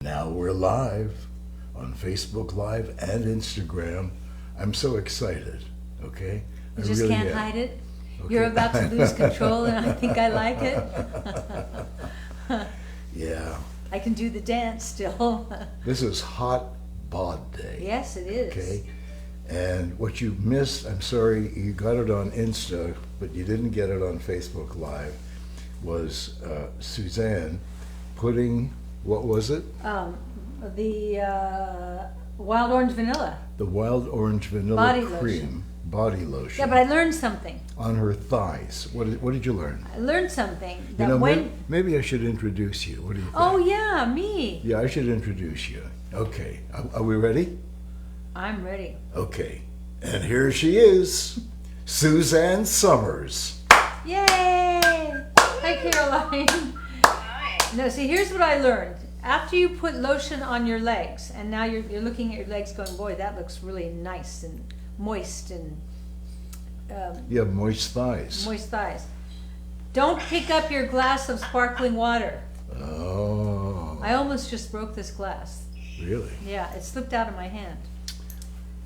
Now we're live on Facebook Live and Instagram. I'm so excited, okay? You just can't hide it? Okay. You're about to lose control and I think I like it. Yeah. I can do the dance still. This is Hot Bod Day. Yes, it is. Okay? And what you missed, I'm sorry, you got it on Insta, but you didn't get it on Facebook Live, was Suzanne putting, what was it? The wild orange vanilla. The wild orange vanilla body cream. Lotion. Body lotion. Yeah, but I learned something. On her thighs. What did you learn? I learned something. That maybe I should introduce you. What do you think? Oh, yeah, me. Yeah, I should introduce you. Okay. Are we ready? I'm ready. Okay. And here she is, Suzanne Somers. Yay! Hi, Caroline. Hi. No, see, here's what I learned. After you put lotion on your legs, and now you're looking at your legs going, boy, that looks really nice and moist and... You have moist thighs. Moist thighs. Don't pick up your glass of sparkling water. Oh. I almost just broke this glass. Really? Yeah, it slipped out of my hand.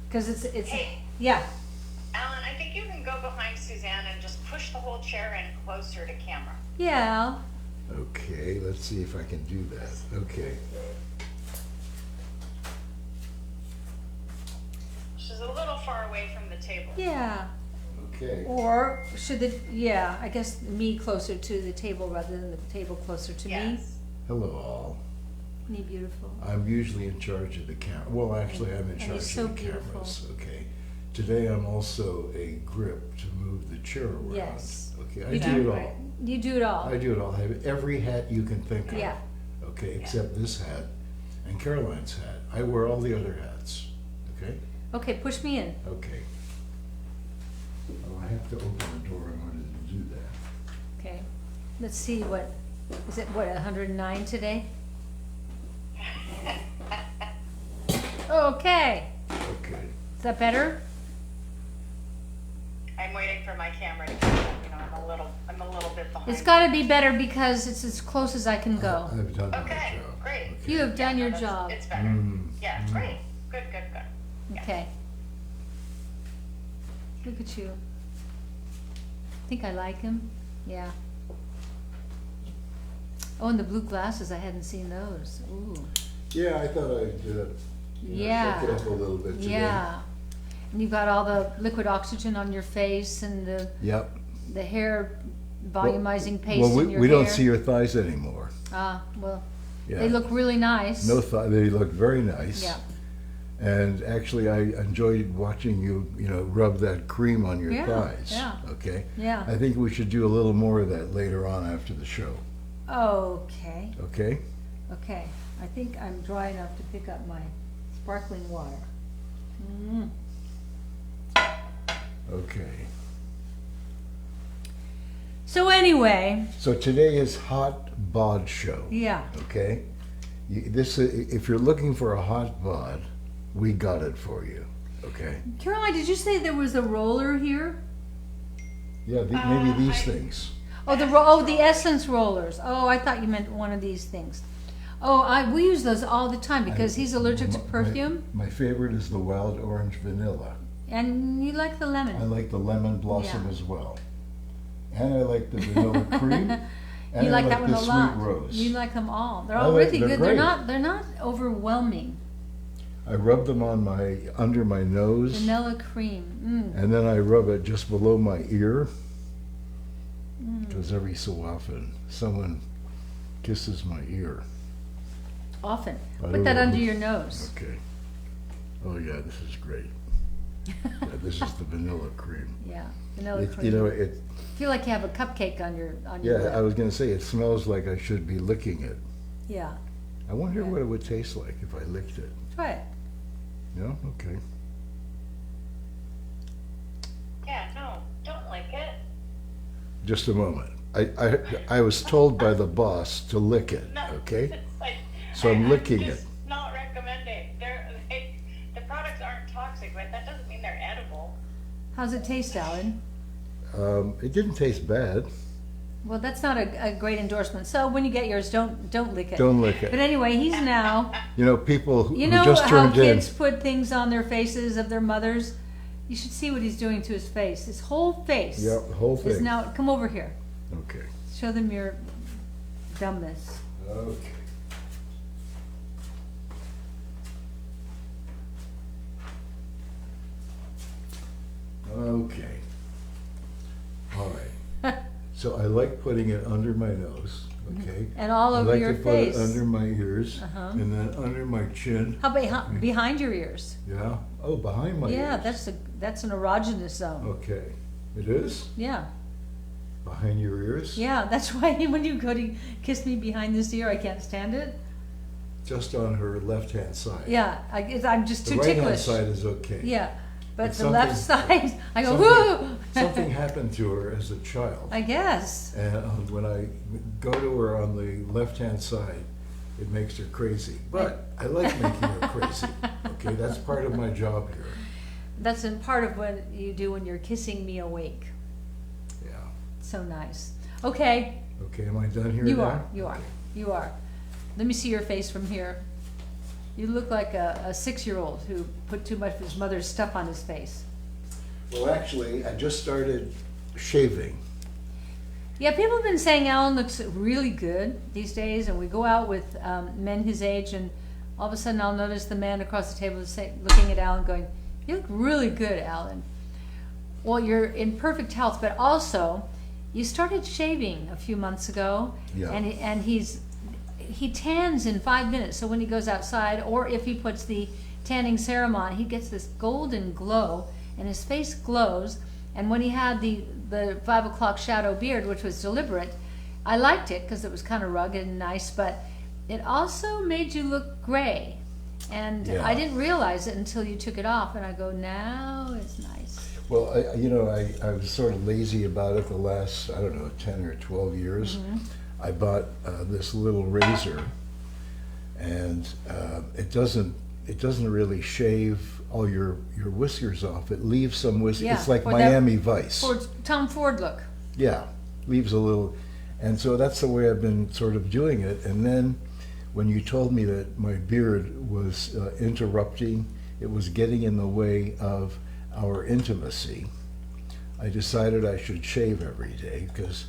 Because it's Hey. Yeah. Alan, I think you can go behind Suzanne and just push the whole chair in closer to camera. Yeah. Okay, let's see if I can do that. Okay. She's a little far away from the table. Yeah. Okay. Or should I guess me closer to the table rather than the table closer to Yes. Hello all. me. Beautiful. I'm usually in charge of the camera. Well, actually, I'm in And charge he's so of the beautiful. cameras. Okay. Today, I'm also a grip to move the chair around. Yes. Okay. I You do it do. all. You do it all. I do it all. I have every hat you can think of. Yeah. Okay, except this hat and Caroline's hat. I wear all the other hats. Okay. Okay, push me in. Okay. Oh, I have to open the door in order to do that. Okay. Let's see what is it. What 109 today? Okay. Okay. Is that better? I'm waiting for my camera to come up. You know, I'm a little bit behind. It's got to be better because it's as close as I can go. I've done my Okay, job. great. Okay. You have done your No, job. It's better. Yeah, it's great. Good. Yeah. Okay. Look at you. Think I like him? Yeah. Oh, and the blue glasses, I hadn't seen those. Ooh. Yeah, I thought I'd Yeah. shake it up a little bit today. Yeah. And you've got all the liquid oxygen on your face and Yep. the hair volumizing paste Well, in your we hair. don't see your thighs anymore. Ah, well, Yeah. they look really nice. No thigh. They look very nice. Yeah. And actually, I enjoyed watching you, rub that cream on your Yeah, thighs. yeah. Okay. Yeah. I think we should do a little more of that later on after the show. Okay. Okay. Okay. I think I'm dry enough to pick up my sparkling water. Mm. Okay. So anyway, So today is Hot Bod Show. yeah. Okay. If you're looking for a hot bod, we got it for you. Okay. Caroline, did you say there was a roller here? Yeah. Maybe these things. Oh, the essence rollers. Oh, I thought you meant one of these things. Oh, we use those all the time because he's allergic to perfume, My favorite is the wild orange vanilla. and you like the I lemon. like the lemon blossom Yeah. as well. And I like the vanilla cream. And You I like that one the a sweet lot. rose. You like them all. They're I all like- really they're good. great. They're not overwhelming. I rub them on under my nose, Vanilla cream. Mm. and then I rub it just below my ear, Mm. because every so often someone kisses my ear. Often. I Put don't that know under who- your nose. Okay. Oh yeah, this is great. Yeah, this is the vanilla cream. Yeah, vanilla It, cream. it. Feel like you have a cupcake on your Yeah, lip. I was gonna say it smells like I should be licking it. Yeah. I wonder Okay. what it would taste like if I licked it. Try it. Yeah. Okay. Yeah, no, don't like it. Just a moment. I was told by the boss to lick it. No, Okay. it's like, So I'm licking just it. not recommending. The products aren't toxic, but that doesn't mean they're edible. How's it taste, Alan? It didn't taste bad. Well, that's not a great endorsement. So when you get yours, don't lick it. Don't lick it. But anyway, he's now. You know, people who You know just how turned in. kids put things on their faces of their mothers? You should see what he's doing to his face. His whole face Yep, the whole is thing. now. Come over here. Okay. Show them your dumbness. Okay. Okay. All right. So I like putting it under my nose, okay? And all over your I like to face. put it under my ears, Uh-huh. and then under my chin. How about behind your ears? Yeah. Oh, behind my Yeah, ears. that's an erogenous zone. Okay. It is? Yeah, Behind your ears? yeah. That's why when you go to kiss me behind this ear, I can't stand it. Just on her left-hand side. Yeah, I'm just The too right-hand ticklish. side is okay. Yeah, but But the left something- side, I go something- whoo. Something happened to her as a child. I guess. And when I go to her on the left-hand side, it makes her crazy. But I like making her crazy. Okay, that's part of my job here. That's in part of what you do when you're kissing me awake. Yeah. So nice. Okay, Okay, am I done here you now? are. You are. Okay. You are. Let me see your face from here. You look like a 6-year-old who put too much of his mother's stuff on his face. Well, actually, I just started shaving. Yeah, people have been saying Alan looks really good these days, and we go out with men his age, and all of a sudden I'll notice the man across the table looking at Alan going, "You look really good, Alan." Well, you're in perfect health, but also you started shaving a few months ago, Yeah. and he tans in 5 minutes. So when he goes outside, or if he puts the tanning serum on, he gets this golden glow, and his face glows. And when he had the 5 o'clock shadow beard, which was deliberate, I liked it because it was kind of rugged and nice, but it also made you look gray. And Yeah. I didn't realize it until you took it off, and I go, now it's nice. Well, I was sort of lazy about it the last, I don't know, 10 or 12 years. Mm-hmm. I bought this little razor, and it doesn't really shave all your whiskers off. It leaves some whiskers. Yeah, It's like or that- Miami Vice. Tom Ford look. Yeah, leaves a little. And so that's the way I've been sort of doing it. And then when you told me that my beard was interrupting, it was getting in the way of our intimacy, I decided I should shave every day because,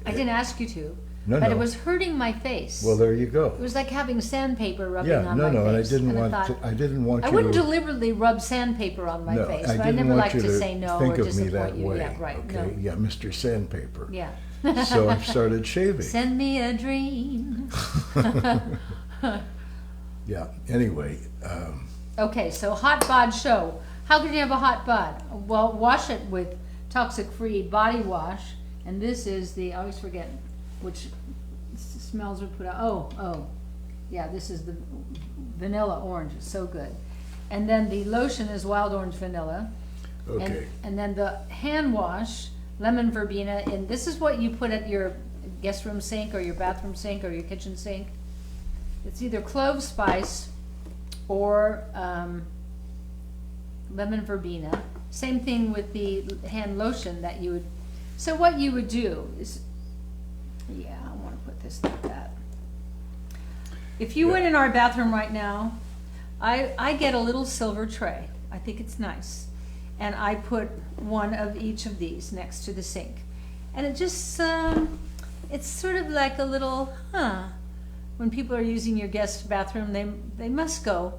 I didn't ask you to, No, but no. it was hurting my face. well, there you go. It was like having sandpaper rubbing Yeah, on no, my no, and I face. didn't and want I thought, I didn't want I you wouldn't to. deliberately rub sandpaper on my No, face, I but I didn't never want like you to say no think or of me disappoint that you. way. Yeah, right. Okay, No. yeah, Mr. Sandpaper. Yeah. So I've started shaving. Send me a dream. Yeah. Anyway, Okay, so hot bod show. How can you have a hot bod? Well, wash it with Toxin-free body wash, and this is the, I always forget which smells we put out. Oh, yeah, this is the vanilla orange. It's so good. And then the lotion is wild orange vanilla. okay. And then the hand wash, lemon verbena, and this is what you put at your guest room sink or your bathroom sink or your kitchen sink. It's either clove spice or lemon verbena. Same thing with the hand lotion that you would, so what you would do is, yeah, I want to put this like that. If you Yeah. went in our bathroom right now, I get a little silver tray. I think it's nice. And I put one of each of these next to the sink. And it just, it's sort of like a little, when people are using your guest bathroom, they must go,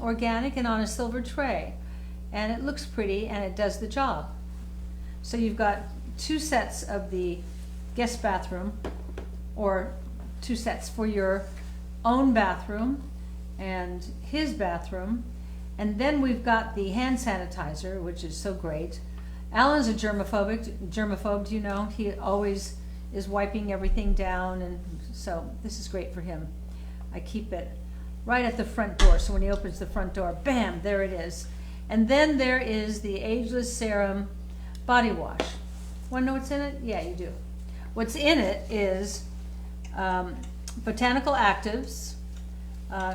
organic and on a silver tray. And it looks pretty and it does the job. So you've got 2 sets of the guest bathroom, or 2 sets for your own bathroom and his bathroom. And then we've got the hand sanitizer, which is so great. Alan's a germaphobe, do you know? He always is wiping everything down, and so this is great for him. I keep it right at the front door, so when he opens the front door, bam, there it is. And then there is the Ageless Serum Body Wash. Want to know what's in it? Yeah, you do. What's in it is botanical actives,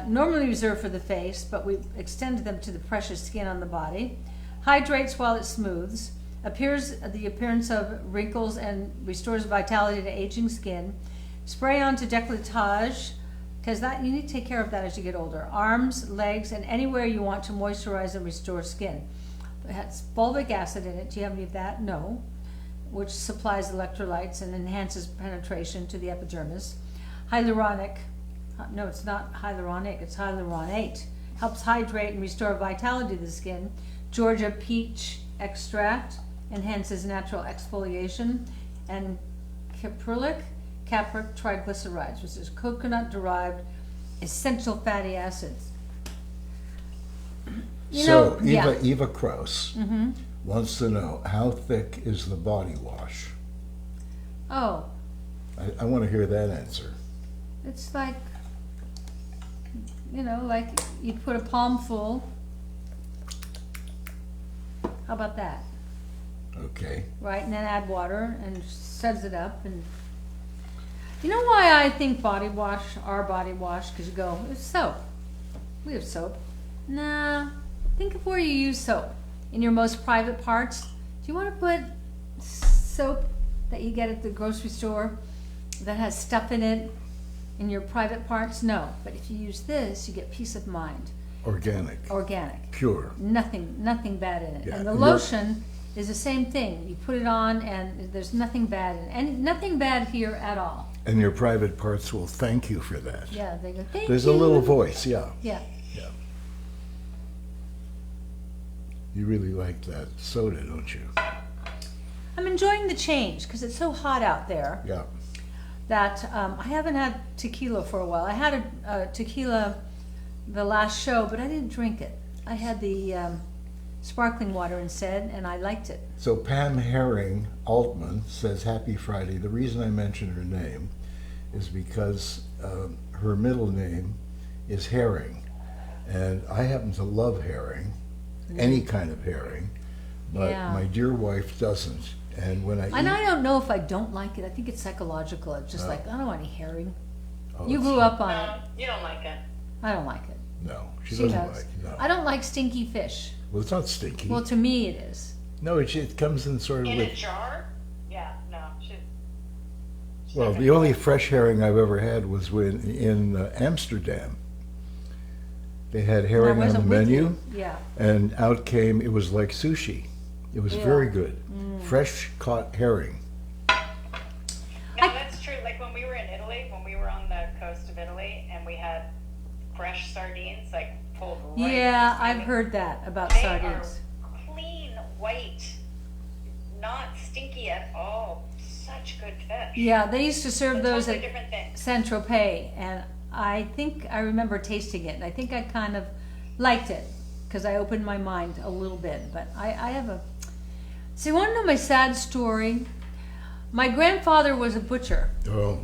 normally reserved for the face, but we've extended them to the precious skin on the body. Hydrates while it smooths. the appearance of wrinkles and restores vitality to aging skin. Spray onto décolletage, because that you need to take care of that as you get older. Arms, legs, and anywhere you want to moisturize and restore skin. It has fulvic acid in it. Do you have any of that? No. Which supplies electrolytes and enhances penetration to the epidermis. Hyaluronic, no, it's not hyaluronic, it's hyaluronate. Helps hydrate and restore vitality to the skin. Georgia peach extract enhances natural exfoliation. And caprylic triglycerides, which is coconut-derived essential fatty acids. Eva Kraus Mm-hmm. wants to know, how thick is the body wash? Oh, I want to hear that answer. it's like, like you put a palm full. How about that? Okay. Right, and then add water and suds it up. And you know why I think body wash, our body wash, because you go, it's soap. We have soap. Nah, think of where you use soap. In your most private parts. Do you want to put soap that you get at the grocery store that has stuff in it in your private parts? No, but if you use this, you get peace of mind. Organic. Pure. Nothing bad in it. Yeah, And the lotion is the same thing. You put it on and there's nothing bad in it. And nothing bad here at all. And your private parts will thank you for that. Yeah, they go, thank you. There's a little voice, yeah. Yeah. Yeah. You really like that soda, don't you? I'm enjoying the change because it's so hot out there Yeah. that I haven't had tequila for a while. I had a tequila the last show, but I didn't drink it. I had the sparkling water instead, and I liked it. So Pam Herring Altman says, Happy Friday. The reason I mention her name is because her middle name is Herring. And I happen to love herring, any kind of herring, but Yeah. my dear wife doesn't. And when I And eat, I don't know if I don't like it. I think it's psychological. It's just like, I don't want any herring. oh, You it's- grew up on it. No, you don't like it. I don't like it. No, she She doesn't knows. like. No. I don't like stinky fish. Well, it's not stinky. Well, to me it is. No, it comes in sort of In with. a jar? Yeah, no. Well, the only fresh herring I've ever had was in Amsterdam. They had And I herring on the wasn't with menu, you. Yeah. and out came, it was like sushi. It was Yeah. very good. Fresh caught herring. No, that's true. Like when we were in Italy, when we were on the coast of Italy, and we had fresh sardines, like pulled right. Yeah, I I've mean, heard that about they sardines. are clean, white, not stinky at all. Such good fish. Yeah, they used to serve But those totally at different things. Saint-Tropez, and I think I remember tasting it, and I think I kind of liked it because I opened my mind a little bit. But I have a. So you want to know my sad story? My grandfather was a butcher. Oh.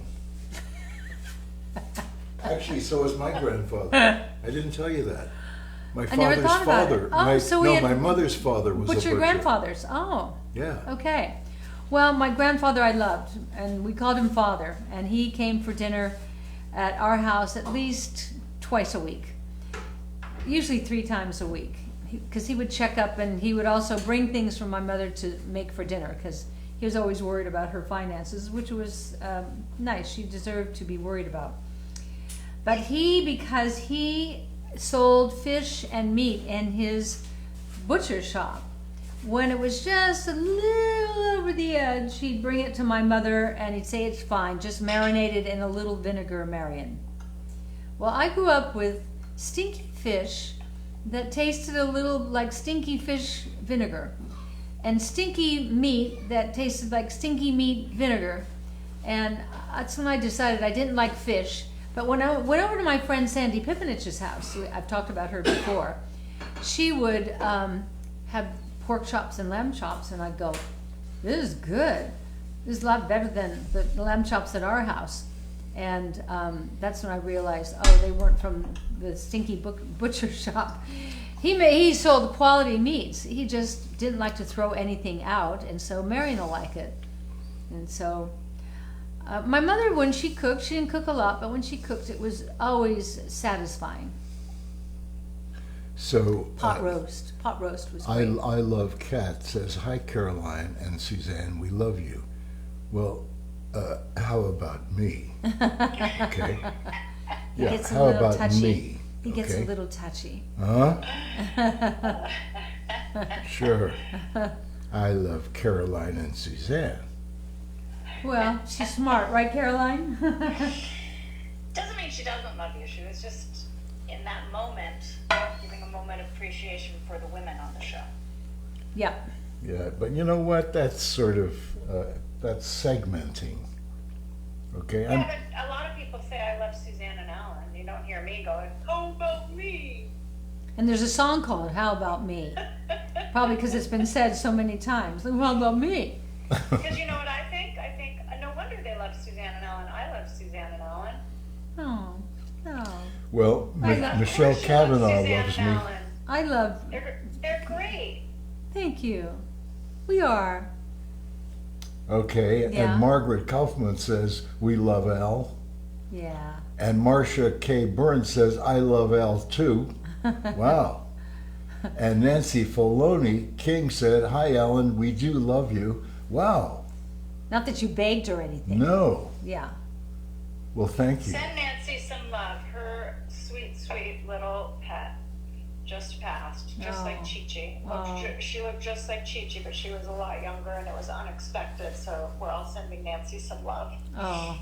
Actually, so was my grandfather. I didn't tell you that. My I never father's thought about it. father. Oh, so we had my mother's father was a Butcher butcher. grandfathers. Oh, Yeah. okay. Well, my grandfather I loved, and we called him Father, and he came for dinner at our house at least twice a week, usually 3 times a week, because he would check up, and he would also bring things for my mother to make for dinner, because he was always worried about her finances, which was nice. She deserved to be worried about. But because he sold fish and meat in his butcher shop, when it was just a little over the edge, he'd bring it to my mother and he'd say, it's fine, just marinate it in a little vinegar, Marion. Well, I grew up with stinky fish that tasted a little like stinky fish vinegar, and stinky meat that tasted like stinky meat vinegar. And that's when I decided I didn't like fish. But when I went over to my friend Sandy Pipinich's house, I've talked about her before, she would have pork chops and lamb chops, and I'd go, this is good. This is a lot better than the lamb chops at our house. And that's when I realized, oh, they weren't from the stinky butcher shop. He sold quality meats. He just didn't like to throw anything out, and so Marion will like it. And so my mother, when she cooked, she didn't cook a lot, but when she cooked, it was always satisfying. So Pot roast. Pot roast was I great. love Cat says, hi Caroline and Suzanne, we love you. Well, how about me? Okay. He Yeah, gets a how little about touchy. me? He gets a Okay. little touchy. Huh? Sure. I love Caroline and Suzanne. Well, she's smart, right, Caroline? Doesn't mean she doesn't love you. She was just in that moment giving a moment of appreciation for the women on the show. Yep. Yeah, but you know what? That's sort of, that's segmenting. Okay? Yeah, but a lot of people say I love Suzanne and Alan. You don't hear me going, "How about me?" And there's a song called How About Me? Probably because it's been said so many times. How about me? Because you know what I think? I think no wonder they love Suzanne and Alan. I love Suzanne and Alan. Oh, no. Well, I love- Michelle Of course you love Kavanaugh Suzanne loves and me. Alan. I love, They're great. thank you. We are. Okay, Yeah. and Margaret Kaufman says, we love Al. Yeah. And Marcia K. Burns says, I love Al too. Wow. And Nancy Filoni King said, hi Ellen, we do love you. Wow. Not that you begged or anything. No. Yeah. Well, thank you. Send Nancy some love. Her sweet, sweet little pet just passed, just Oh. like Chi-Chi. Oh. She looked just like Chi-Chi, but she was a lot younger and it was unexpected. So we're all sending Nancy some love. Oh.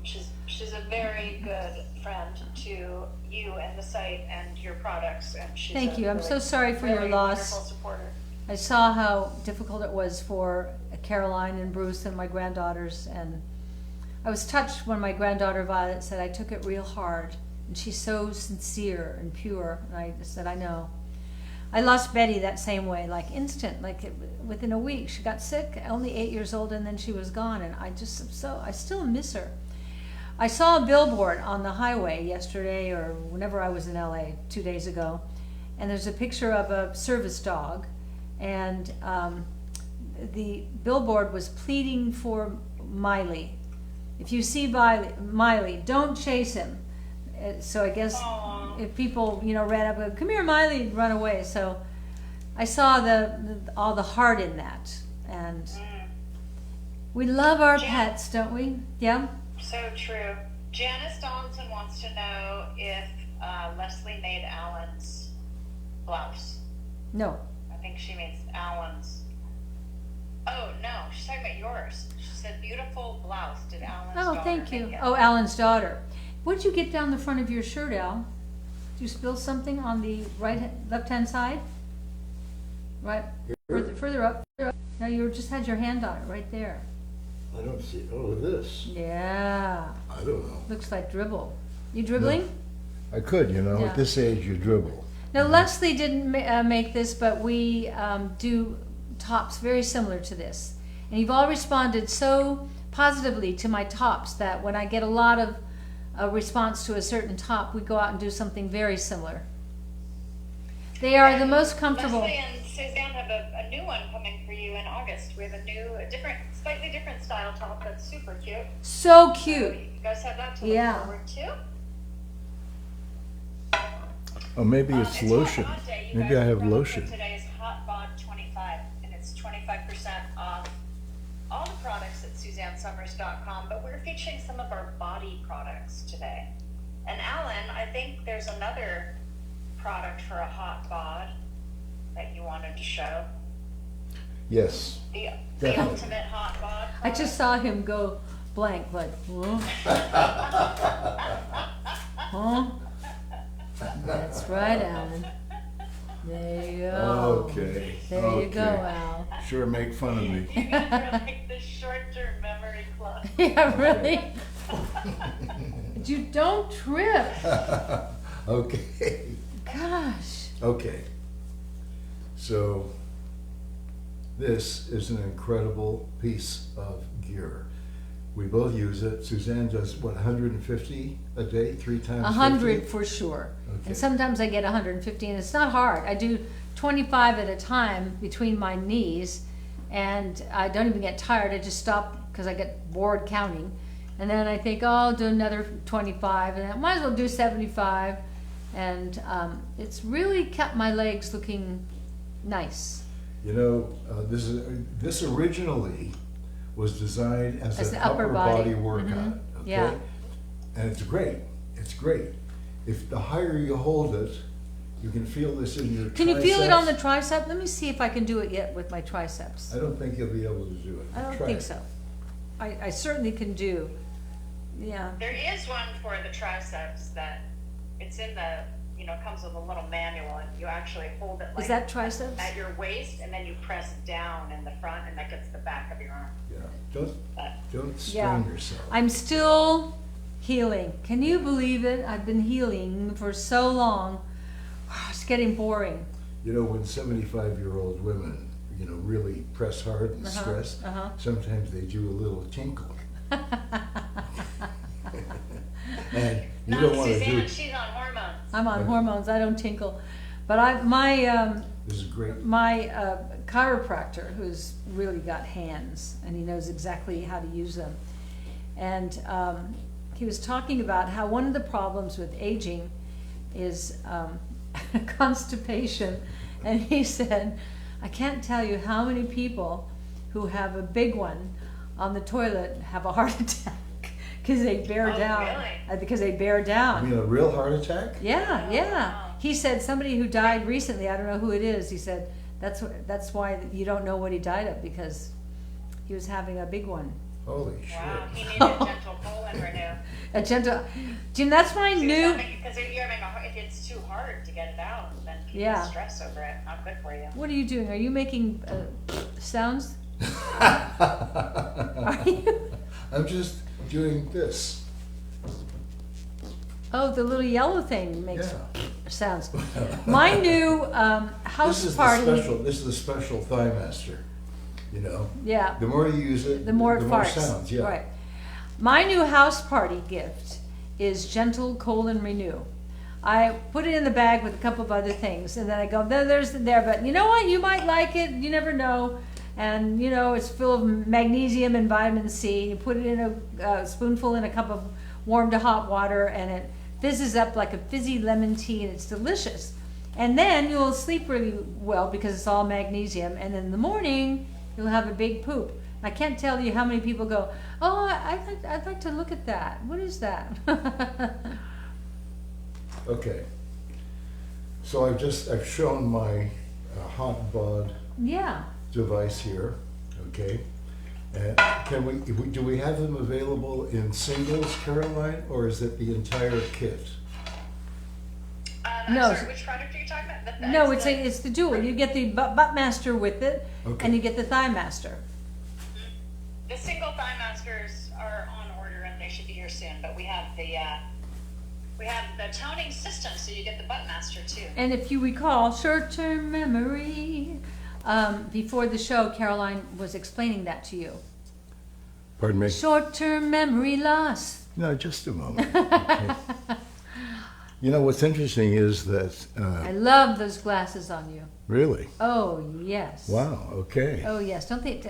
She's a very good friend to you and the site and your products, and she's Thank a you. I'm really, so sorry for your really loss. wonderful supporter. I saw how difficult it was for Caroline and Bruce and my granddaughters, and I was touched when my granddaughter Violet said, I took it real hard, and she's so sincere and pure, and I said, I know. I lost Betty that same way, like instant, within a week. She got sick, only 8 years old, and then she was gone, and I still miss her. I saw a billboard on the highway yesterday, or whenever I was in LA 2 days ago, and there's a picture of a service dog, and the billboard was pleading for Miley. If you see Miley, don't chase him. So I guess Aww. if people, ran up, come here, Miley, and run away. So I saw all the heart in that, and we love our pets, don't we? Yeah. So true. Janice Donaldson wants to know if Leslie made Alan's blouse. No. I think she means Alan's. Oh, no, she's talking about yours. She said, beautiful blouse. Did Alan's daughter Thank you. make it? Oh, Alan's daughter. What did you get down the front of your shirt, Al? Did you spill something on the left-hand side? Right, further up. No, you just had your hand on it, right there. I don't see, this. Yeah. I don't know. Looks like dribble. You dribbling? I could, Yeah. at this age you dribble. Now, Leslie didn't make this, but we do tops very similar to this. And you've all responded so positively to my tops that when I get a lot of a response to a certain top, we go out and do something very similar. They are the most comfortable. Leslie and Suzanne have a new one coming for you in August. We have slightly different style top that's super cute. So So cute. you guys have that to look Yeah. forward to. Oh, maybe it's lotion. Hot Bod Day. You Maybe guys, I have the promo code lotion. Today is Hot Bod 25, and it's 25% off all the products at SuzanneSomers.com. But we're featuring some of our body products today. And Alan, I think there's another product for a hot bod that you wanted to show. Yes. The Definitely. ultimate hot bod. I just saw him go blank, like, huh? Huh? That's right, Alan. There you go. Okay. There you go, okay. Al. Sure, make fun of me. You guys are like the short-term memory club. Yeah, really? But you don't trip. Okay. Gosh. Okay. So, this is an incredible piece of gear. We both use it. Suzanne does, 150 a day, 3 times 100 50? for sure. Okay. And sometimes I get 150, and it's not hard. I do 25 at a time between my knees, and I don't even get tired. I just stop because I get bored counting. And then I think, oh, I'll do another 25, and I might as well do 75. And it's really kept my legs looking nice. You know, this originally was designed as As an the upper upper body. body workout. Mhm. Okay? Yeah. And it's great. It's great. If the higher you hold it, you can feel this in your Can you feel it on the triceps. tricep? Let me see if I can do it yet with my triceps. I don't think you'll be able to do it. I don't Try think it. so. I certainly can do. Yeah. There is one for the triceps that it's in the, comes with a little manual, and you actually hold it like Is that triceps? at your waist, and then you press down in the front, and that gets the back of your arm. Yeah. Don't strain Yeah. yourself. I'm still healing. Can you believe it? I've been healing for so long. It's getting boring. You know, when 75-year-old women, really press hard and stress, sometimes they do a little tinkle. And you Not don't want to do Suzanne, it. she's on hormones. I'm on Right. hormones. I don't tinkle. But This is great. my chiropractor, who's really got hands and he knows exactly how to use them, and he was talking about how one of the problems with aging is constipation, and he said, I can't tell you how many people who have a big one on the toilet have a heart attack because they bear Oh, down. really? Because they bear I down. mean, a real heart attack? Yeah, yeah. wow. He said somebody who died recently, I don't know who it is, he said that's why you don't know what he died of, because he was having a big one. Holy shit. Wow, he needed a gentle colon renew. A gentle, Jim, that's my new, Because if it's too hard to get it out, then people Yeah. stress over it. Not good for you. what are you doing? Are you making sounds? Are you? I'm just doing this. Oh, the little yellow thing makes Yeah. sounds. My new house party. This is the special Thigh Master. Yeah. The more you use it, The more it farts. sounds. Yeah. Right. My new house party gift is Gentle Colon Renew. I put it in the bag with a couple of other things, and then I go, there's there, but you know what? You might like it. You never know. And it's full of magnesium and vitamin C. You put it in a spoonful in a cup of warm to hot water, and it fizzes up like a fizzy lemon tea, and it's delicious. And then you'll sleep really well because it's all magnesium. And in the morning, you'll have a big poop. I can't tell you how many people go, oh, I'd like to look at that. What is that? Okay. So I've shown my hot bod Yeah. device here. Okay. And do we have them available in singles, Caroline, or is it the entire kit? I'm No. sorry, which product are you talking about? No, it's the dual. You get the butt master with it, Okay. and you get the thigh master. The single thigh masters are on order, and they should be here soon. But we have the toning system, so you get the butt master too. And if you recall, short-term memory, before the show, Caroline was explaining that to you. Pardon me? Short-term memory loss. No, just a moment. Okay. What's interesting is that, I love those glasses on you. really? Oh, yes. Wow, okay. Oh, yes. Don't they,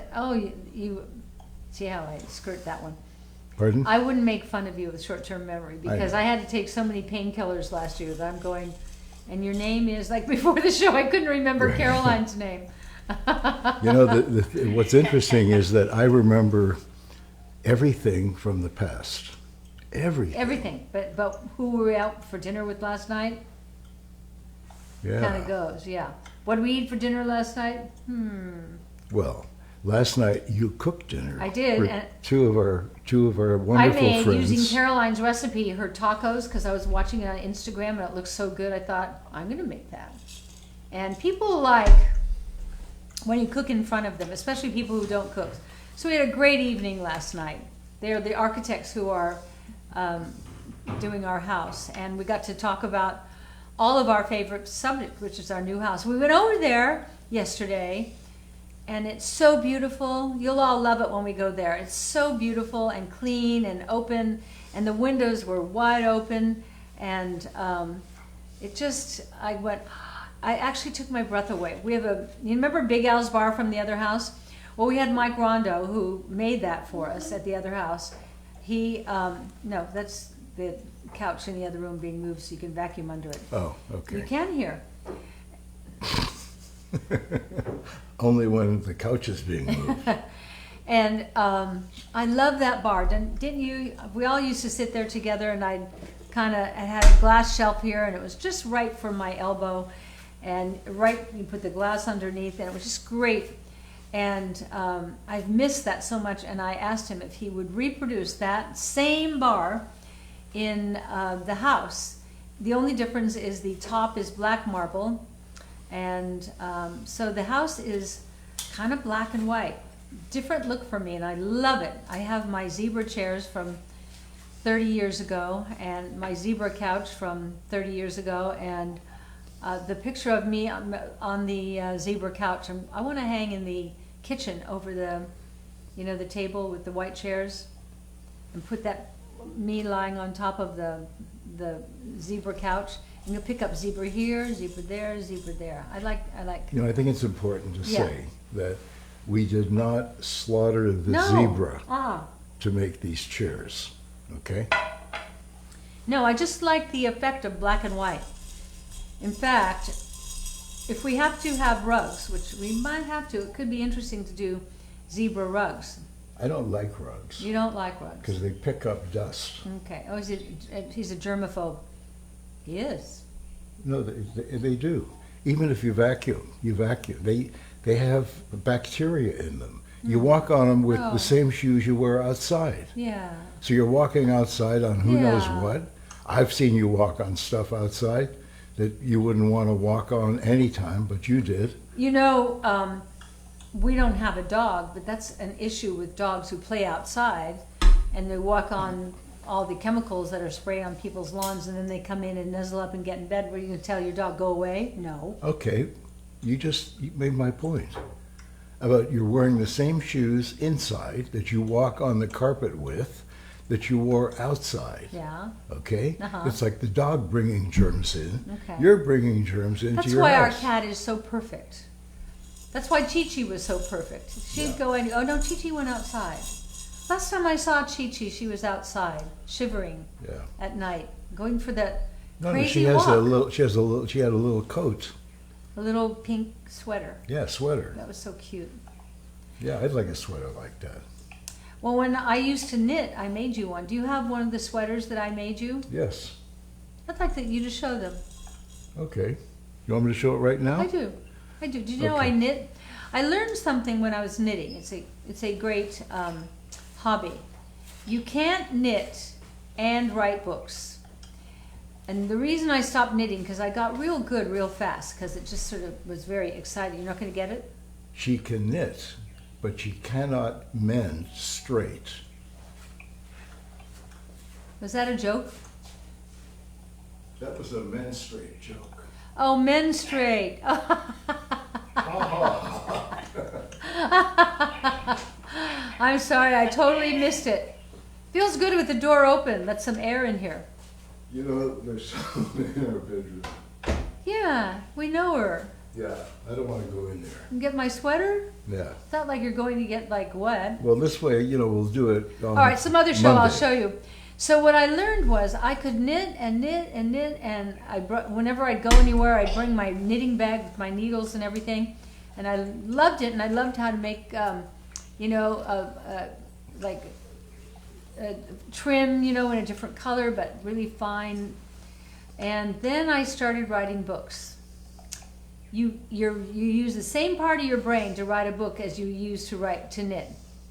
you see how I skirt that one. Pardon? I wouldn't make fun of you with short-term memory because know. I had to take so many painkillers last year that I'm going, and your name is, like before the show, I couldn't remember Right. Caroline's name. What's interesting is that I remember everything from the past. Everything. Everything. But who were we out for dinner with last night? Yeah. Kind of goes, yeah. What did we eat for dinner last night? Well, last night you cooked dinner. I did, for and- two of our I wonderful made, friends. using Caroline's recipe, her tacos, because I was watching it on Instagram and it looked so good, I thought, I'm going to make that. And people like when you cook in front of them, especially people who don't cook. So we had a great evening last night. They're the architects who are doing our house, and we got to talk about all of our favorite subject, which is our new house. We went over there yesterday, and it's so beautiful. You'll all love it when we go there. It's so beautiful and clean and open, and the windows were wide open, and I actually took my breath away. You remember Big Al's Bar from the other house? Well, we had Mike Rondo, who made that for us at the other house. No, that's the couch in the other room being moved so you can vacuum under it. Oh, You okay. can hear. Only when the couch is being moved. And I love that bar. Didn't you? We all used to sit there together, and I had a glass shelf here, and it was just right for my elbow, and you put the glass underneath, and it was just great. And I've missed that so much, and I asked him if he would reproduce that same bar in the house. The only difference is the top is black marble, and so the house is kind of black and white. Different look for me, and I love it. I have my zebra chairs from 30 years ago, and my zebra couch from 30 years ago, and the picture of me on the zebra couch, I want to hang in the kitchen over the table with the white chairs, and put that me lying on top of the zebra couch, and you'll pick up zebra here, zebra there, zebra there. I like. I think it's important to Yeah. say that we did not slaughter the No. zebra to make these chairs, okay? No, I just like the effect of black and white. In fact, if we have to have rugs, which we might have to, it could be interesting to do zebra rugs. I don't like rugs You don't like rugs? because they pick up dust. Okay. Oh, he's a germaphobe. He is. No, they do. Even if you vacuum. They have bacteria in them. You walk on them with Oh. the same shoes you wear outside. Yeah. So you're walking outside on who knows Yeah. what. I've seen you walk on stuff outside that you wouldn't want to walk on anytime, but you did. We don't have a dog, but that's an issue with dogs who play outside and they walk on all the chemicals that are sprayed on people's lawns, and then they come in and nuzzle up and get in bed. Were you going to tell your dog, go away? No. Okay, you made my point about you're wearing the same shoes inside that you walk on the carpet with that you wore outside. Yeah. Okay? Uh-huh. It's like the dog bringing germs in. Okay. You're bringing germs into That's your why our house. cat is so perfect. That's why Chi-Chi was so perfect. She'd Yeah. go in, oh no, Chi-Chi went outside. Last time I saw Chi-Chi, she was outside, shivering Yeah. at night, going for that No, crazy she has walk. she had a little coat. A little pink sweater. Yeah, sweater. That was so cute. Yeah, I'd like a sweater like that. Well, when I used to knit, I made you one. Do you have one of the sweaters that I made you? Yes. I'd like you to show them. Okay. You want me to show it right now? I do. Did you know Okay. I knit? I learned something when I was knitting. It's a great hobby. You can't knit and write books. And the reason I stopped knitting, because I got real good real fast, because it just sort of was very exciting. You're not going to get it? She can knit, but she cannot mend straight. Was that a joke? That was a menstruate joke. Oh, menstruate. I'm sorry, I totally missed it. Feels good with the door open. Let some air in here. You know, there's someone in our bedroom. Yeah, we know her. Yeah, I don't want to go in there. And get my sweater? Yeah. It's not like you're going to get like what? Well, this way, we'll do it on All right, some other show I'll Monday. show you. So what I learned was I could knit and knit and knit, and whenever I'd go anywhere, I'd bring my knitting bag with my needles and everything, and I loved it, and I loved how to make, like trim, in a different color, but really fine. And then I started writing books. You use the same part of your brain to write a book as you use to knit,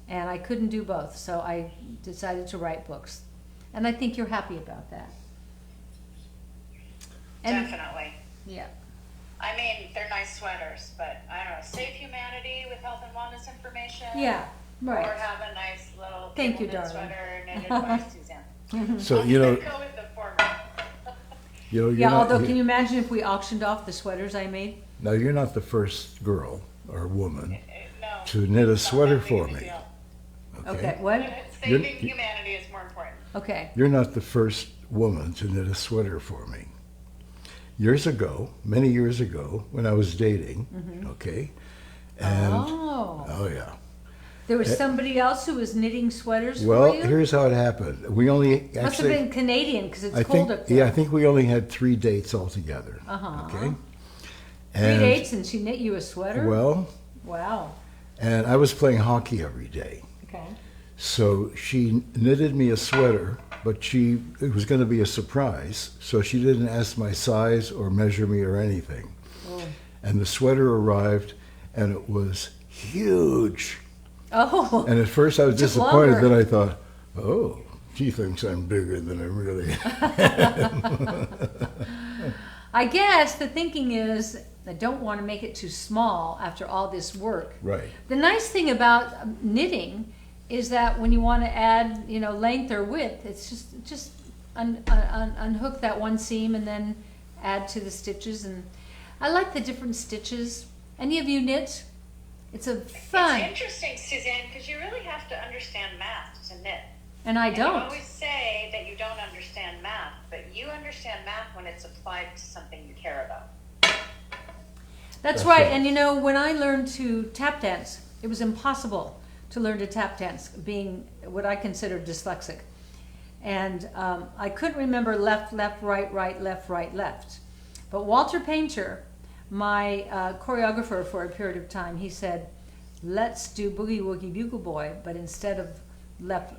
and I couldn't do both, so I decided to write books. And I think you're happy about that. And, Definitely. yeah. I mean, they're nice sweaters, but I don't know, save humanity with health and wellness information. Yeah, Or right. have a nice little Thank you, knit darling. sweater knitted by Suzanne. So, I'm gonna go with the former. you're Yeah, not, although can you imagine if we auctioned off the sweaters I made? now you're not the first girl or woman No. to knit a it's not sweater that big for of a me. deal. Okay, what? Saving You're- humanity is more important. Okay. You're not the first woman to knit a sweater for me. Years ago, many years ago, when I was dating, okay, and Oh. oh yeah, There was somebody else who was knitting sweaters Well, for you? here's how it happened. We only Must have actually, been Canadian, because it's I cold think, up there. yeah, I think we only had 3 dates altogether. Uh-huh. Okay. 3 dates and she knit you a sweater? Well, Wow. and I was playing hockey every day. Okay. So she knitted me a sweater, but it was going to be a surprise. So she didn't ask my size or measure me or anything. Oh. And the sweater arrived, and it was huge. Oh. And at first I was It took disappointed. longer. Then I thought, oh, she thinks I'm bigger than I really am. I guess the thinking is, I don't want to make it too small after all this work. Right. The nice thing about knitting is that when you want to add, length or width, it's just unhook that one seam and then add to the stitches. And I like the different stitches. Any of you knit? It's a fun. It's interesting, Suzanne, because you really have to understand math to knit. And I And don't. you always say that you don't understand math, but you understand math when it's applied to something you care about. That's That's right. right. And when I learned to tap dance, it was impossible to learn to tap dance, being what I consider dyslexic. And I couldn't remember left, left, right, right, left, right, left. But Walter Painter, my choreographer for a period of time, he said, let's do Boogie Woogie Bugle Boy, but instead of left,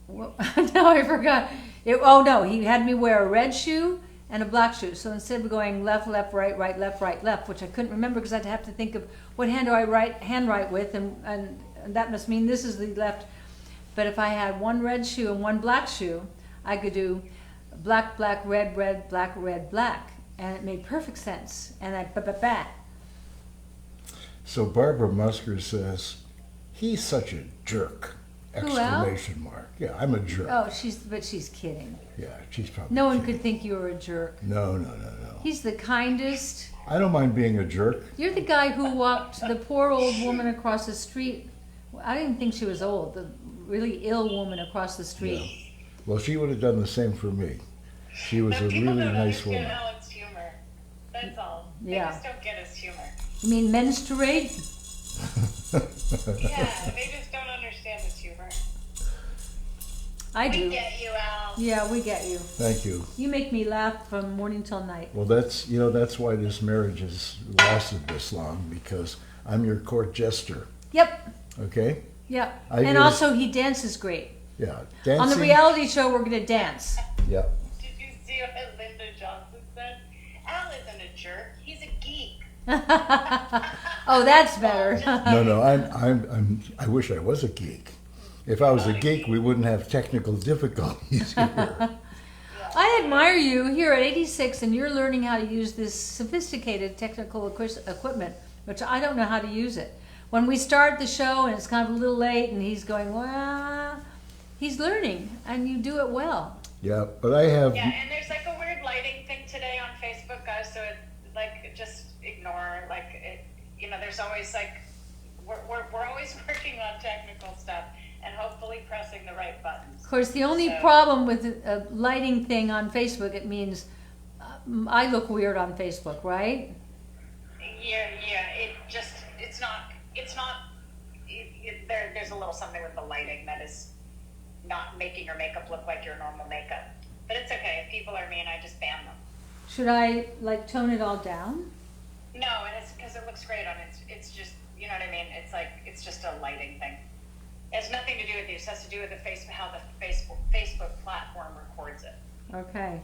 no, I forgot. Oh no, he had me wear a red shoe and a black shoe. So instead of going left, left, right, right, left, right, left, which I couldn't remember because I'd have to think of what hand do I handwrite with, and that must mean this is the left. But if I had one red shoe and one black shoe, I could do black, black, red, red, black, red, black, and it made perfect sense. And I ba. So Barbara Musker says, he's such a jerk! Who, Al? Exclamation mark. Yeah, I'm a jerk. Oh, she's kidding. Yeah, she's probably No one kidding. could think you were a jerk. No. He's the kindest. I don't mind being a jerk. You're the guy who walked the poor old woman across the street. I didn't think she was old. The really ill woman across the street. Yeah. Well, she would have done the same for me. She was But a people really don't nice understand woman. Alan's humor. That's all. They Yeah. just don't get his humor. You mean menstruate? Yeah, they just don't understand his humor. I We do. get you, Al. Yeah, we get you. Thank you. You make me laugh from morning till night. Well, that's why this marriage has lasted this long, because I'm your court jester. Yep, Okay? yep. I And use- also he dances great. Yeah. Dancing. On the reality show, we're going to dance. Yeah. Did you see what Linda Johnson said? Al isn't a jerk. He's a geek. Oh, that's better. No. I wish I was a geek. If I was a geek, we wouldn't have technical difficulties here. I admire you here at 86, and you're learning how to use this sophisticated technical equipment, which I don't know how to use it. When we start the show and it's kind of a little late, and he's going, well, he's learning, and you do it well. Yeah, but I have. Yeah, and there's like a weird lighting thing today on Facebook, guys. So just ignore it. There's always we're always working on technical stuff and hopefully pressing the right buttons. Of course, the only So- problem with a lighting thing on Facebook, it means I look weird on Facebook, right? Yeah. There's a little something with the lighting that is not making your makeup look like your normal makeup. But it's okay. If people are mean, I just ban them. Should I tone it all down? No, and it's because it looks great on it. It's just, you know what I mean? It's just a lighting thing. It has nothing to do with you. It has to do with how the Facebook platform records it. Okay.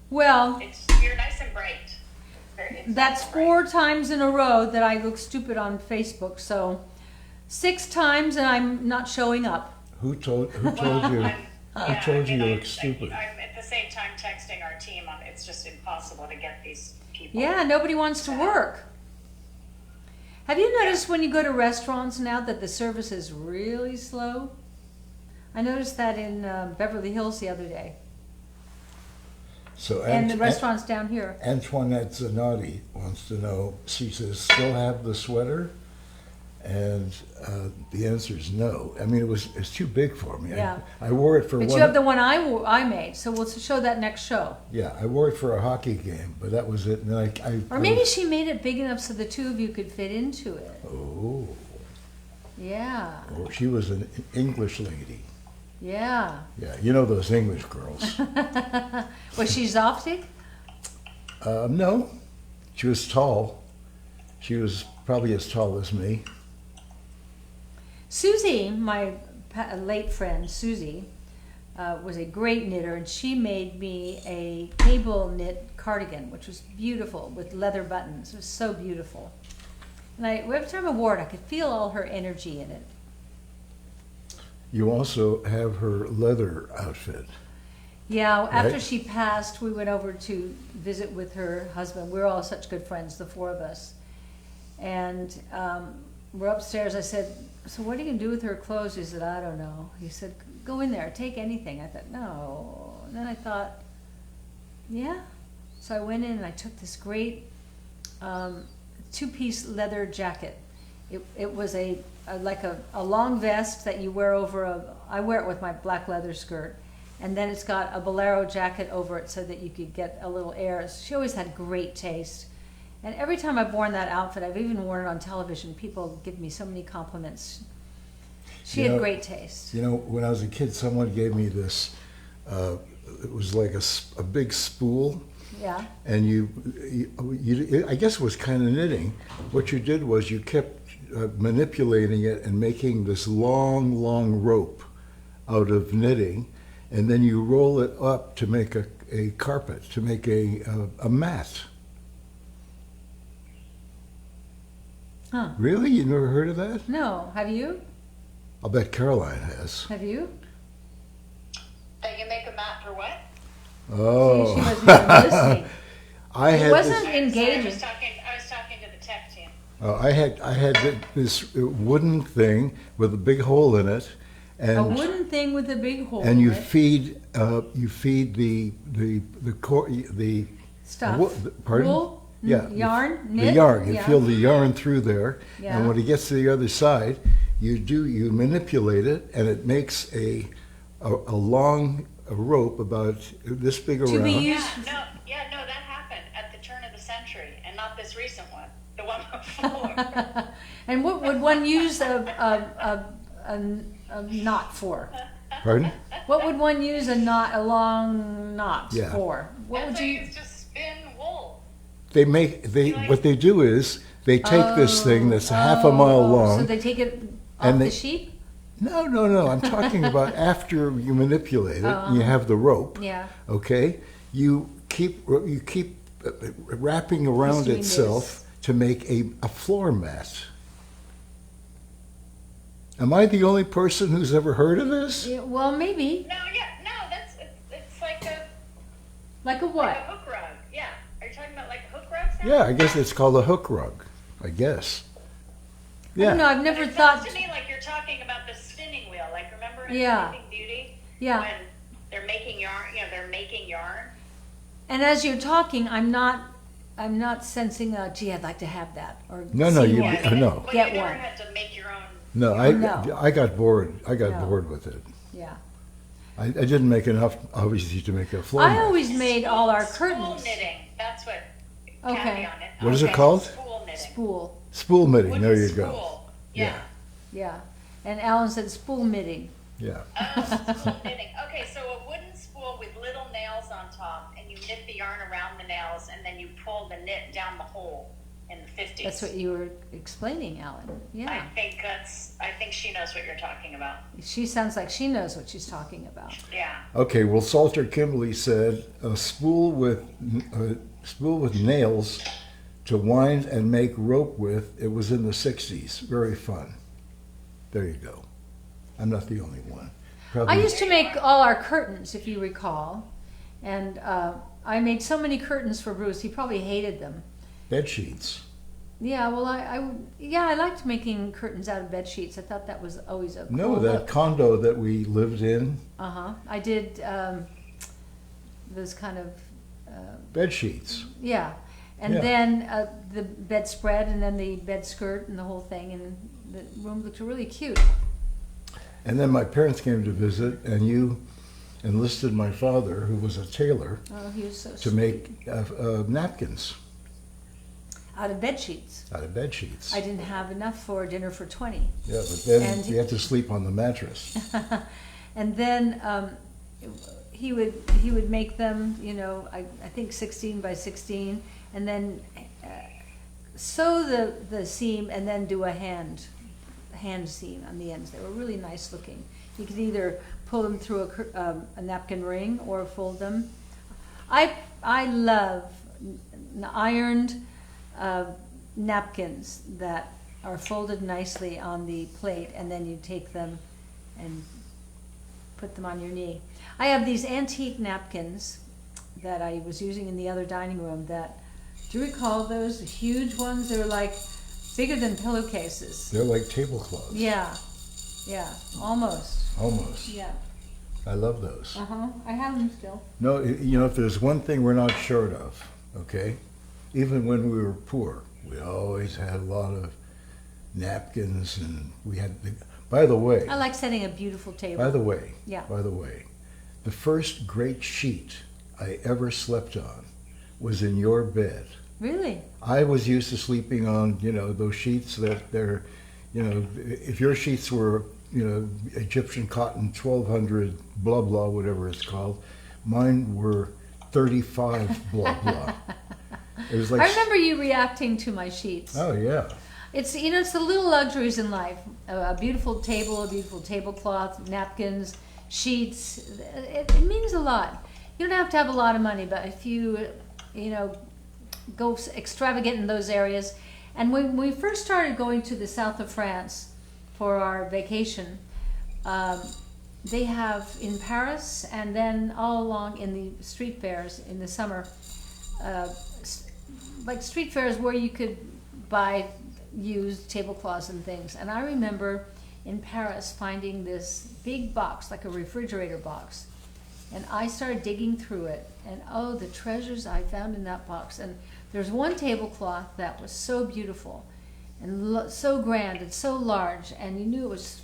Well, You're nice and bright. It's that's nice and bright. 4 times in a row that I look stupid on Facebook. So 6 times and I'm not showing up. Who told you? I'm told you you look stupid? I'm at the same time texting our team on. It's just impossible to get these people. Yeah, nobody wants to work. Have you noticed when you go to restaurants now that the service is really slow? I noticed that in Beverly Hills the other day. So And the restaurants down here. Antoinette Zanotti wants to know. She says, "Still have the sweater?" And the answer is no. I mean, it's too big for me. Yeah. I wore it for But one. you have the one I made, so we'll show that next show. Yeah, I wore it for a hockey game, but that was it. And then Or maybe she made it big enough so the two of you could fit into it. Oh, Yeah, oh, she was an English lady. yeah. Yeah, you know those English girls. Was she Zoptic? No, she was tall. She was probably as tall as me. Susie, my late friend Susie, was a great knitter, and she made me a cable knit cardigan, which was beautiful with leather buttons. It was so beautiful. And every time I wore it, I could feel all her energy in it. You also have her leather outfit. Yeah, after Right. she passed, we went over to visit with her husband. We were all such good friends, the four of us. And we're upstairs. I said, so what are you going to do with her clothes? He said, I don't know. He said, go in there, take anything. I thought, no. And then I thought, yeah. So I went in and I took this great two-piece leather jacket. It was like a long vest that you wear over I wear it with my black leather skirt. And then it's got a bolero jacket over it so that you could get a little air. She always had great taste. And every time I've worn that outfit, I've even worn it on television, people give me so many compliments. She You had know- great taste. You know, when I was a kid, someone gave me this. It was like a big spool, Yeah. and I guess it was kind of knitting. What you did was you kept manipulating it and making this long, long rope out of knitting, and then you roll it up to make a carpet, to make a mat. Huh. Really? You never heard of that? No. Have you? I'll bet Caroline has. Have you? That you make a mat for what? Oh. See, she wasn't even listening. I It had wasn't this, I was engaging. talking to the tech team. I had this wooden thing with a big hole in it, and A wooden thing with a big hole and you in it. feed the Stuff. pardon? Wool? Yeah, Yarn? the Knit? yarn. You Yeah. feel the yarn through there, Yeah. and when it gets to the other side, you manipulate it, and it makes a long rope about this big To be around. used- No, that happened at the turn of the century, and not this recent one, the one before. And what would one use a knot for? Pardon? What would one use a long knot Yeah. for? What That's would what I you? used to spin wool. What they do is they take this thing that's half a mile long. So they take it off and the they- sheep? No. I'm talking about after you manipulate it, and you have the rope. Yeah. Okay, you keep wrapping around doing itself to make a floor mat. Am I the only person who's ever heard of this? Yeah, well, maybe. It's like a Like a like what? a hook rug. Yeah. Are you talking about like hook rugs? now? Yeah, I guess it's called a hook rug. I guess. I don't know. Yeah. I've never It thought. sounds to me like you're talking about the spinning wheel. Like remember in Yeah. Sleeping Beauty? Yeah. When they're making yarn, they're making yarn. And as you're talking, I'm not sensing. Gee, I'd like to have that. Or No, see you- one. no. But Get you never one. had to make your own. No, No. I got bored. I got No. bored with it. Yeah. I didn't make enough, obviously, to make a floor I mat. always made all our Spool curtains. knitting. That's what. Okay. Kathy on it. What is it Okay, called? Spool knitting. Spool. Spool knitting. Wooden There you go. spool. Yeah. Yeah. And Alan said spool knitting. Yeah. Oh, spool knitting. Okay, so a wooden spool with little nails on top, and you knit the yarn around the nails, and then you pull the knit down the hole in the 50s. That's what you were explaining, Alan. Yeah. I think she knows what you're talking about. She sounds like she knows what she's talking about. Yeah. Okay. Well, Salter Kimberly said a spool with nails to wind and make rope with. It was in the 60s. Very fun. There you go. I'm not the only one. I used to make all our curtains, if you recall, and I made so many curtains for Bruce. He probably hated them. bed sheets. Yeah, well, I liked making curtains out of bed sheets. I thought that was always a cool No, that look. condo that we lived in, I did those kind of bed sheets. yeah, and Yeah. then the bedspread, and then the bed skirt, and the whole thing, and the room looked really cute. And then my parents came to visit, and you enlisted my father, who was a tailor, Oh, he was so to sweet. make napkins Out of bed sheets. out of bed sheets. I didn't have enough for dinner for 20. Yeah, but then And- you had to sleep on the mattress. And then he would make them, you know, I think 16 by 16, and then sew the seam and then do a hand seam on the ends. They were really nice looking. You could either pull them through a napkin ring or fold them. I love ironed napkins that are folded nicely on the plate, and then you take them and put them on your knee. I have these antique napkins that I was using in the other dining room that, do you recall those huge ones? They were like bigger than pillowcases. They're like tablecloths. Yeah, almost. Almost. Yeah. I love those. I have them still. No, you know, if there's one thing we're not short of, okay? Even when we were poor, we always had a lot of napkins, and we had, by the way, I like setting a beautiful table. by the way, the first great sheet I ever slept on was in your bed. Really? I was used to sleeping on, you know, those sheets that they're, you know, if your sheets were, you know, Egyptian cotton 1200 blah blah, whatever it's called, mine were 35 blah blah. It was like, I remember you reacting to my sheets. oh yeah, It's, you know, it's the little luxuries in life. A beautiful table, a beautiful tablecloth, napkins, sheets. It means a lot. You don't have to have a lot of money, but if you know, go extravagant in those areas. And when we first started going to the south of France for our vacation, they have in Paris and then all along in the street fairs in the summer, like street fairs where you could buy used tablecloths and things. And I remember in Paris finding this big box, like a refrigerator box. And I started digging through it, and oh, the treasures I found in that box. And there's one tablecloth that was so beautiful and so grand and so large, and you knew it was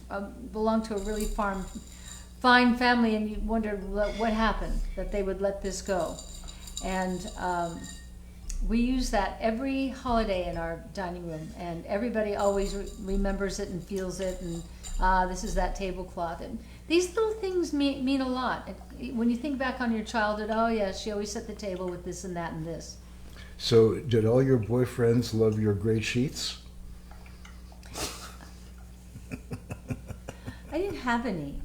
belonged to a really fine family, and you wondered what happened that they would let this go. And we use that every holiday in our dining room, and everybody always remembers it and feels it, and this is that tablecloth. And these little things mean a lot. When you think back on your childhood, oh yeah, she always set the table with this and that and this. So did all your boyfriends love your great sheets? I didn't have any.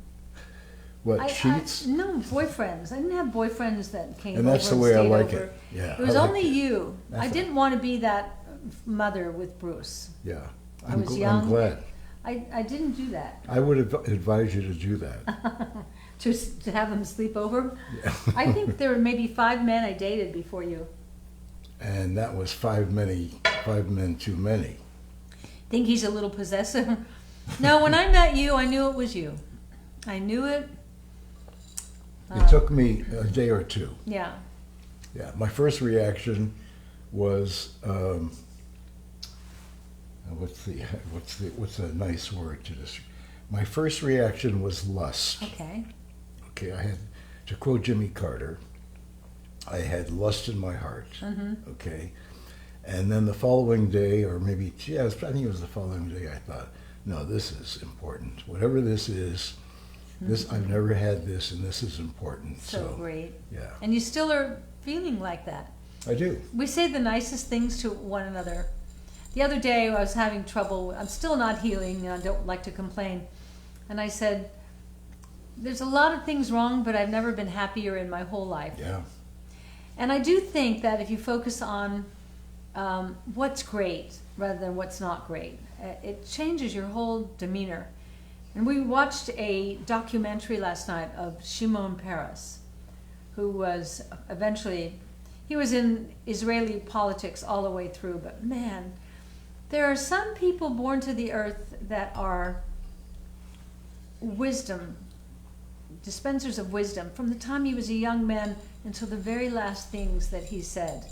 What, sheets? No, boyfriends. I didn't have boyfriends that came And over that's the way I stayed like over. it. Yeah, It was I like only it. you. I That's didn't want to be that mother with Bruce. Yeah, I I'm was young. I'm glad. I didn't do that. I would advise you to do that. to have him sleep over. Yeah. I think there were maybe 5 men I dated before you. And that was 5 men too many. Think he's a little possessive? No, when I met you, I knew it was you. I knew it. It took me a day or two. Yeah. Yeah, my first reaction was, what's a nice word to describe? My first reaction was lust. Okay. Okay, I had, to quote Jimmy Carter, I had lust in my heart. Mm-hmm. Okay, and then the following day, or maybe, yeah, I think it was the following day, I thought, no, this is important. Whatever this is, this, I've never had this, and this is important. So great. Yeah, And you still are feeling like that. I do. We say the nicest things to one another. The other day I was having trouble. I'm still not healing, and I don't like to complain. And I said, there's a lot of things wrong, but I've never been happier in my whole life. Yeah, And I do think that if you focus on what's great rather than what's not great, it changes your whole demeanor. And we watched a documentary last night of Shimon Peres, who was eventually, he was in Israeli politics all the way through, but man, there are some people born to the earth that are wisdom, dispensers of wisdom, from the time he was a young man until the very last things that he said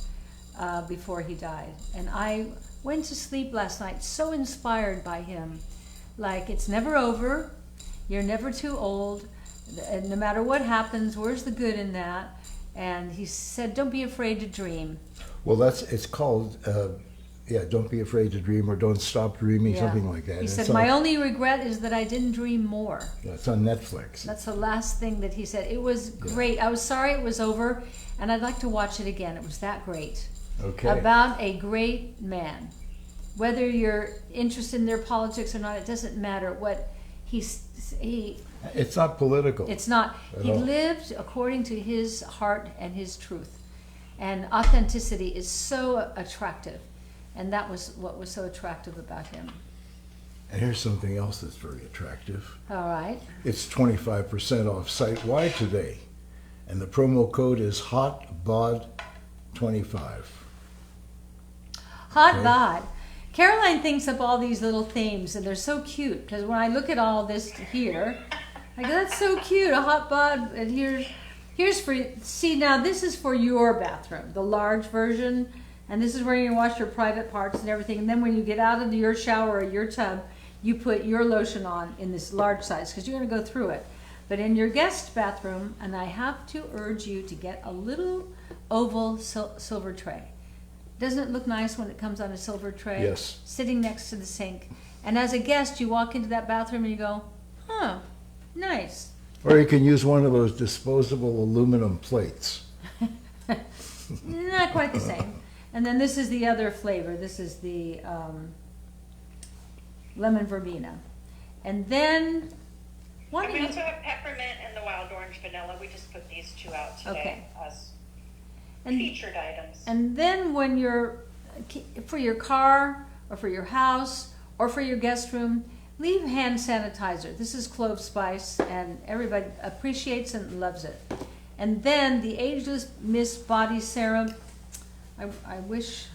before he died. And I went to sleep last night so inspired by him like it's never over, you're never too old, and no matter what happens, where's the good in that? And he said, don't be afraid to dream. Well, it's called, don't be afraid to dream, or don't stop dreaming, Yeah. something like that. He And said, it's on, my only regret is that I didn't dream more. it's on Netflix. That's the last thing that he said. It was great. I was sorry it was over, and I'd like to watch it again. It was that great. Okay. About a great man. Whether you're interested in their politics or not, it doesn't matter. What he It's not political. it's not. At He all. lived according to his heart and his truth. And authenticity is so attractive. And that was what was so attractive about him. And here's something else that's very attractive. All right. It's 25% off site-wide today. And the promo code is HOTBOD25. Hot Okay. bod. Caroline thinks up all these little themes, and they're so cute. Because when I look at all this here, I go, "That's so cute, a hot bod." And here's for, see, now this is for your bathroom, the large version, and this is where you wash your private parts and everything. And then when you get out of your shower or your tub, you put your lotion on in this large size because you're going to go through it. But in your guest bathroom, and I have to urge you to get a little oval silver tray. Doesn't it look nice when it comes on a silver tray? Yes. Sitting next to the sink. And as a guest, you walk into that bathroom and you go, huh, nice. Or you can use one of those disposable aluminum plates. Not quite the same. And then this is the other flavor. This is the lemon verbena. And then, what And do we you... also have peppermint and the wild orange vanilla. We just put these two out today Okay. as And, featured items. and then when you're, for your car, or for your house, or for your guest room, leave hand sanitizer. This is clove spice, and everybody appreciates and loves it. And then the Ageless Mist Body Serum. I wish,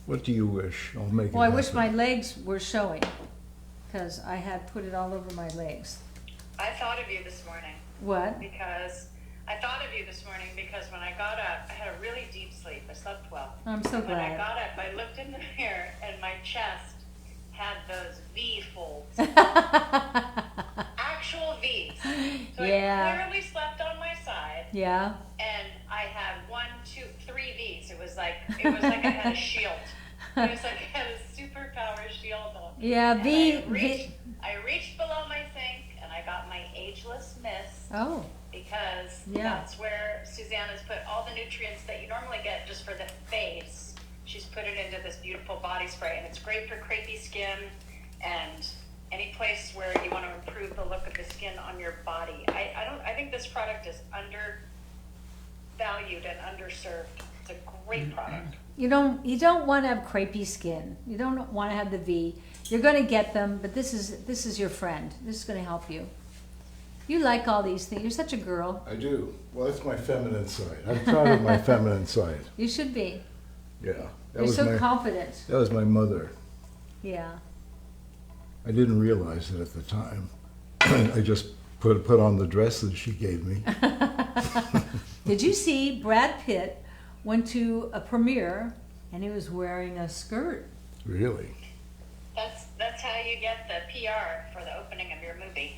What do you wish? I'll make it well, I wish happen. my legs were showing, because I had put it all over my legs. I thought of you this morning What? because when I got up, I had a really deep sleep. I slept well. I'm so When I glad. got up, I looked in the mirror and my chest had those V folds, actual V's. So Yeah. I clearly slept on my side, Yeah. and I had 1, 2, 3 V's. It was like I had a shield. It was like I had a superpower shield on. Yeah, And V. I reached below my sink and I got my Ageless Mist. Oh, Because Yeah. that's where Suzanne has put all the nutrients that you normally get just for the face. She's put it into this beautiful body spray, and it's great for crepey skin and any place where you want to improve the look of the skin on your body. I think this product is undervalued and underserved. It's a great product. you don't want to have crepey skin. You don't want to have the V. You're going to get them, but this is your friend. This is going to help you. You like all these things. You're such a girl. I do. Well, that's my feminine side. I'm proud of my feminine side. You should be. Yeah. That You're was so my confident. that was my mother. Yeah. I didn't realize it at the time. I just put on the dress that she gave me. Did you see Brad Pitt went to a premiere and he was wearing a skirt? Really? That's how you get the PR for the opening of your movie.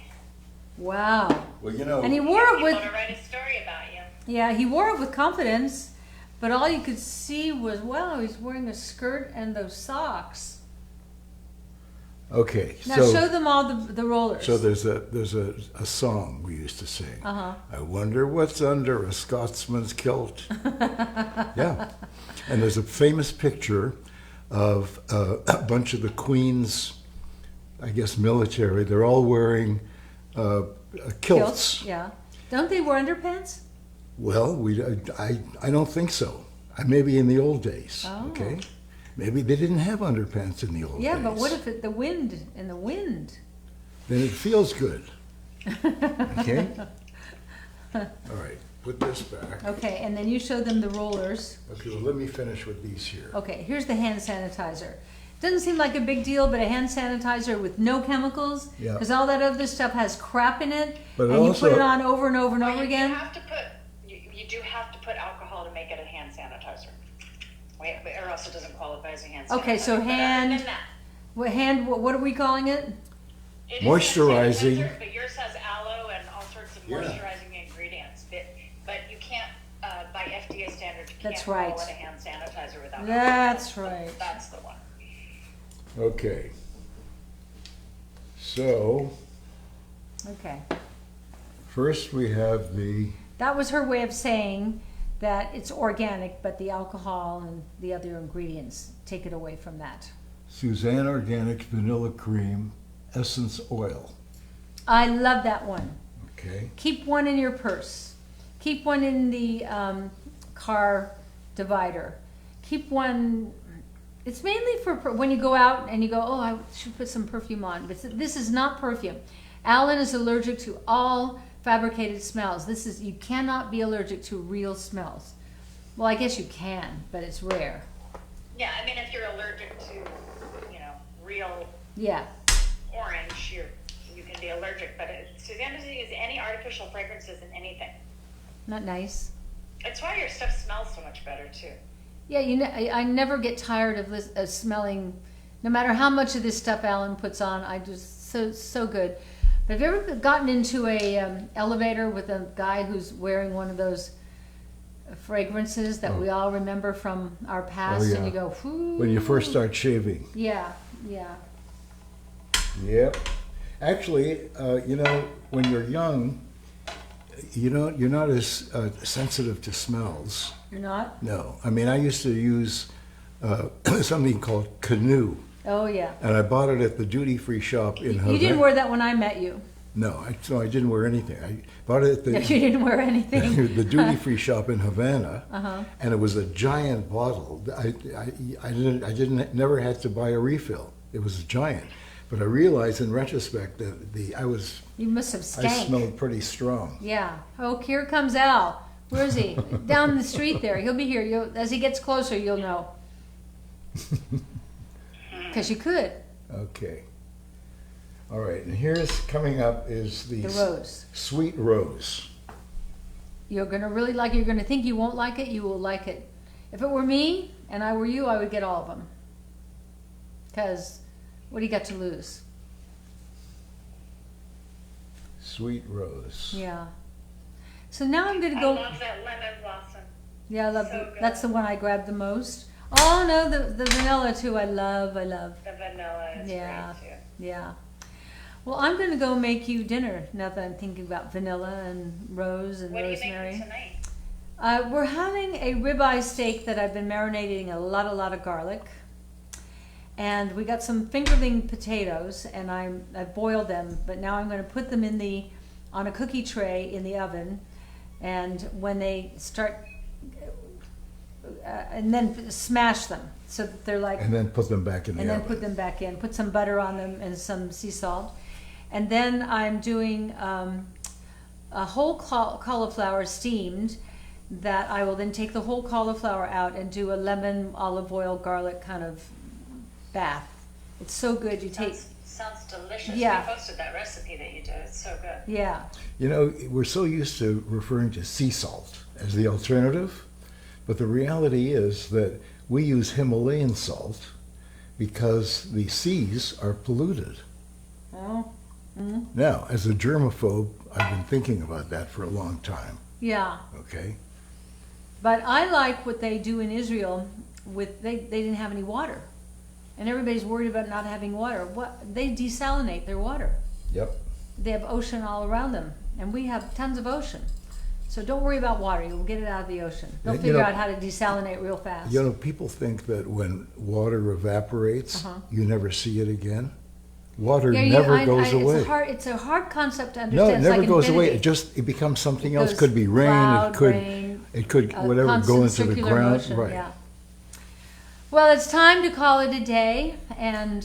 Wow. Well, you know. And he wore it People with, to write a story about you. yeah, he wore it with confidence, but all you could see was, wow, he's wearing a skirt and those socks. Okay. Now so show them all the rollers. so there's a song we used to sing. Uh-huh. I wonder what's under a Scotsman's kilt. Yeah. And there's a famous picture of a bunch of the Queen's, I guess, military. They're all wearing kilts. Yeah. Don't they wear underpants? Well, I don't think so. Maybe in the old days. Oh. Okay. Maybe they didn't have underpants in the old days. Yeah, but what if the wind, in the wind? Then it feels good. Okay? All right, put this back. Okay, and then you show them the rollers. Okay, well, let me finish with these here. Okay, here's the hand sanitizer. Doesn't seem like a big deal, but a hand sanitizer with no chemicals, Yeah. because all that other stuff has crap in it, But and you also- put it on over and over and over You again. do have to put alcohol to make it a hand sanitizer. Or else it doesn't qualify as a hand sanitizer. Okay, so But other hand- than that, What are we calling it? It is Moisturizing. sanitizer, but yours has aloe and all sorts of Yeah. moisturizing ingredients. But you can't, by FDA standards, you That's can't right. call it a hand sanitizer without. That's alcohol. right. That's the one. Okay. So, Okay. first we have the, That was her way of saying that it's organic, but the alcohol and the other ingredients take it away from that. Suzanne Organic Vanilla Cream Essence Oil. I love that one. Okay. Keep one in your purse. Keep one in the car divider. Keep one. It's mainly for when you go out and you go, oh, I should put some perfume on. But this is not perfume. Alan is allergic to all fabricated smells. You cannot be allergic to real smells. Well, I guess you can, but it's rare. Yeah, I mean, if you're allergic to, real Yeah. orange, you can be allergic. But Suzanne doesn't use any artificial fragrances in anything. Not nice. It's why your stuff smells so much better too. Yeah, I never get tired of smelling, no matter how much of this stuff Alan puts on. I just so good. But have you ever gotten into a elevator with a guy who's wearing one of those fragrances that we all remember from our past, Oh, yeah. and you go, whoo. When you first start shaving. Yeah, yeah. Yep. Actually, when you're young, you're not as sensitive to smells. You're not? No. I mean, I used to use something called Canoe, Oh, yeah. and I bought it at the duty-free shop in Havana. You didn't wear that when I met you. No, I didn't wear anything. I bought it at No, you the, didn't wear anything. the duty-free shop in Havana, Uh-huh. and it was a giant bottle. I never had to buy a refill. It was giant. But I realized in retrospect that You must have I stank. smelled pretty strong. Yeah. Oh, here comes Al. Where is he? Down the street there. He'll be here. As he gets closer, you'll know. Because you could. Okay. All right, and here's coming up is the The rose. Sweet Rose. You're going to really like it. You're going to think you won't like it. You will like it. If it were me and I were you, I would get all of them. Because what do you got to lose? Sweet Rose. Yeah. So now I'm going to I go. love that lemon blossom. Yeah, I love So good. that's the one I grabbed the most. Oh no, the vanilla too. I love. The vanilla is Yeah. great too. Yeah. Well, I'm going to go make you dinner now that I'm thinking about vanilla and rose and What are you rosemary. making tonight? We're having a ribeye steak that I've been marinating a lot of garlic. And we got some fingerling potatoes, and I boiled them, but now I'm going to put them on a cookie tray in the oven. And when they start, and then smash them so that they're like, And then put them back in the and then oven. put them back in. Put some butter on them and some sea salt. And then I'm doing a whole cauliflower steamed that I will then take the whole cauliflower out and do a lemon, olive oil, garlic kind of bath. It's so good. You take, Sounds delicious. Yeah. We posted that recipe that you did. It's so good. yeah. We're so used to referring to sea salt as the alternative, but the reality is that we use Himalayan salt because the seas are polluted. Oh, mm, Now, as a germaphobe, I've been thinking about that for a long time, yeah. okay? But I like what they do in Israel with, they didn't have any water. And everybody's worried about not having water. They desalinate their water. Yep. They have ocean all around them, and we have tons of ocean. So don't worry about water. You'll get it out of the ocean. They'll You figure know- out how to desalinate real fast. People think that when water evaporates, Uh-huh. you never see it again. Water Yeah, never goes away. It's a hard concept to No, understand. it It's never like goes away. infinity. It becomes something It else. goes Could be rain. cloud, It could. rain, It could a whatever go constant into the circular ground. motion, Right. yeah. Well, it's time to call it a day, and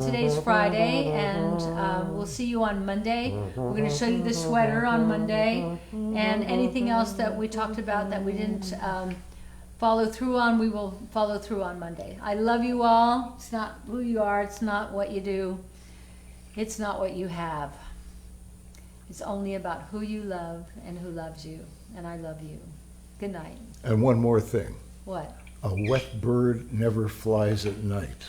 today's Friday, and we'll see you on Monday. We're going to show you the sweater on Monday, and anything else that we talked about that we didn't follow through on, we will follow through on Monday. I love you all. It's not who you are. It's not what you do. It's not what you have. It's only about who you love and who loves you, and I love you. Good night. And one more thing. What? A wet bird never flies at night.